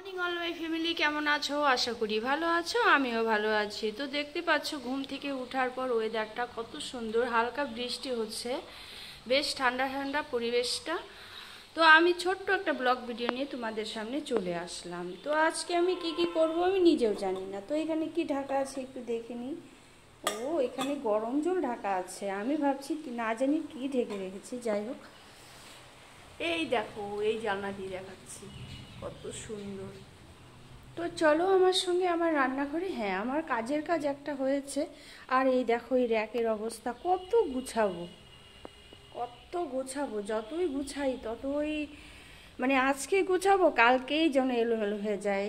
Morning all my family, কেমন আছো? আশা করি ভালো আছো, আমিও ভালো আছি। তো দেখতে পাচ্ছ ঘুম থেকে ওঠার পর ওয়েদারটা কত সুন্দর, হালকা বৃষ্টি হচ্ছে, বেশ ঠান্ডা ঠান্ডা পরিবেশটা। তো আমি ছোট্ট একটা ব্লগ ভিডিও নিয়ে তোমাদের সামনে চলে আসলাম। তো আজকে আমি কি করব আমি নিজেও জানি না। তো এখানে কি ঢাকা আছে একটু দেখে নিই। ও, এখানে গরম জল ঢাকা আছে। আমি ভাবছি না জানি কি ঢেকে রেখেছি। যাই হোক, এই দেখো, এই জানলা দিয়ে দেখাচ্ছি কত সুন্দর। তো চলো আমার সঙ্গে আমার রান্নাঘরে। হ্যাঁ, আমার কাজের কাজ একটা হয়েছে। আর এই দেখো এই র্যাকের অবস্থা, কত গুছাবো কত গুছাবো, যতই গুছাই ততই মানে আজকে গুছাবো কালকেই যেন এলোমেলো হয়ে যায়।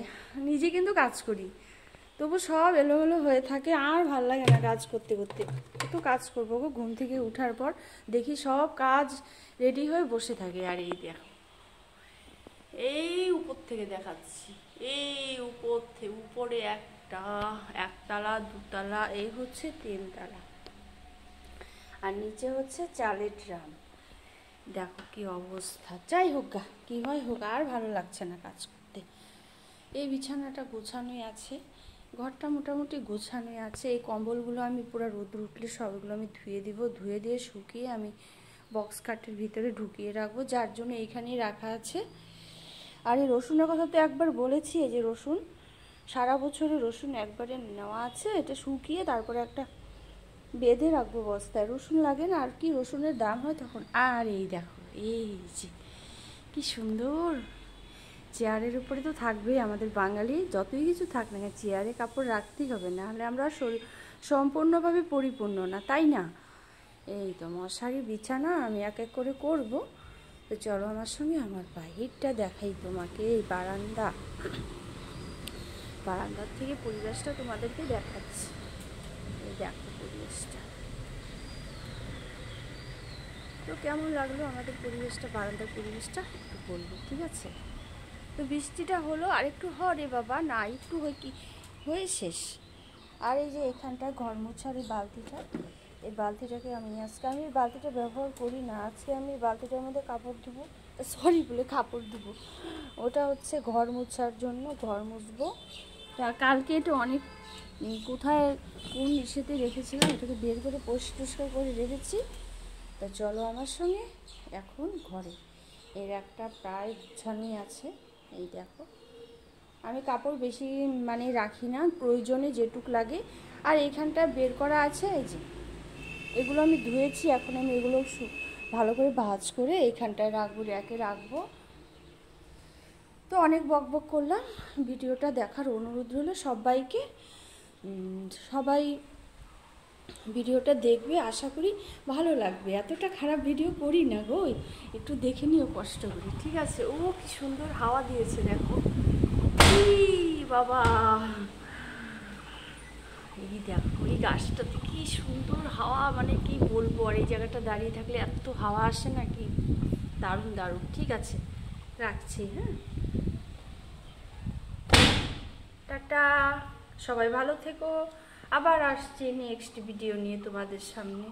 নিজে কিন্তু কাজ করি, তবু সব এলোমেলো হয়ে থাকে, আর ভাল লাগে না কাজ করতে করতে। কত কাজ করবো গো, ঘুম থেকে ওঠার পর দেখি সব কাজ রেডি হয়ে বসে থাকে। আর এই দেখো, এই উপর থেকে দেখাচ্ছি, এই উপরে একতলা দুতলা, এই হচ্ছে তিনতলা, আর নিচে হচ্ছে চালের ড্রাম। দেখো কি অবস্থা। যাই হোক গা, কি হয় হোক, আর ভালো লাগছে না কাজ করতে। এই বিছানাটা গোছানোই আছে, ঘরটা মোটামুটি গোছানোই আছে। এই কম্বলগুলো আমি পুরো রোদ উঠলে সবগুলো আমি ধুয়ে দিব, ধুয়ে দিয়ে শুকিয়ে আমি বক্স কাটের ভিতরে ঢুকিয়ে রাখবো, যার জন্য এইখানেই রাখা আছে। আর এই রসুনের কথা তো একবার বলেছি, এই যে রসুন, সারা বছরের রসুন একবারে নেওয়া আছে, এটা শুকিয়ে তারপরে একটা বেঁধে রাখবো বস্তায়। রসুন লাগে না, আর কি রসুনের দাম হয় তখন। আর এই দেখো, এই যে কি সুন্দর, চেয়ারের উপরে তো থাকবেই আমাদের বাঙালি, যতই কিছু থাক না চেয়ারে কাপড় রাখতেই হবে, না হলে আমরা শরীর সম্পূর্ণভাবে পরিপূর্ণ না, তাই না? এই তো মশারি বিছানা আমি এক এক করে করব। তো চলো আমার সঙ্গে, আমার বাহিরটা দেখাই তোমাকে, এই বারান্দার থেকে পরিবেশটা তোমাদেরকে দেখাচ্ছি। এই দেখো পরিবেশটা, তো কেমন লাগলো আমাদের পরিবেশটা, বারান্দার পরিবেশটা একটু বলবো, ঠিক আছে? তো বৃষ্টিটা হলো, আর একটু রে বাবা, না একটু হয়ে শেষ। আর এই যে এখানটা ঘর মোছার এই বালতিটাকে আমি এই বালতিটা ব্যবহার করি না। আজকে আমি বালতিটার মধ্যে কাপড় ধুবো, কাপড় ধুবো, ওটা হচ্ছে ঘর মোছার জন্য, ঘর মুছবো। কালকে এটা অনেক কোথায় কোন ইসেতে রেখেছিলাম, এটাকে বের করে পরিষ্কার করে রেখেছি। তা চলো আমার সঙ্গে এখন ঘরে। এর একটা প্রায় গুছানোই আছে। এই দেখো, আমি কাপড় বেশি মানে রাখি না, প্রয়োজনে যেটুক লাগে। আর এইখানটা বের করা আছে, এই যে এগুলো আমি ধুয়েছি, এখন আমি এগুলো ভালো করে ভাঁজ করে এইখানটায় রাখবো, র্যাকে রাখবো। তো অনেক বকবক করলাম, ভিডিওটা দেখার অনুরোধ রইল সবাইকে। সবাই ভিডিওটা দেখবে, আশা করি ভালো লাগবে। এতটা খারাপ ভিডিও করি না গো, একটু দেখে নিও কষ্ট করে, ঠিক আছে? ও কি সুন্দর হাওয়া দিয়েছে দেখো, বাবা, এই দেখো এই গাছটাতে কি সুন্দর হাওয়া, মানে কি বলবো। আর এই জায়গাটা দাঁড়িয়ে থাকলে এত হাওয়া আসে না, কি দারুণ দারুণ। ঠিক আছে, রাখছি, হ্যাঁ, টাটা, সবাই ভালো থেকো। আবার আসছি নেক্সট ভিডিও নিয়ে তোমাদের সামনে।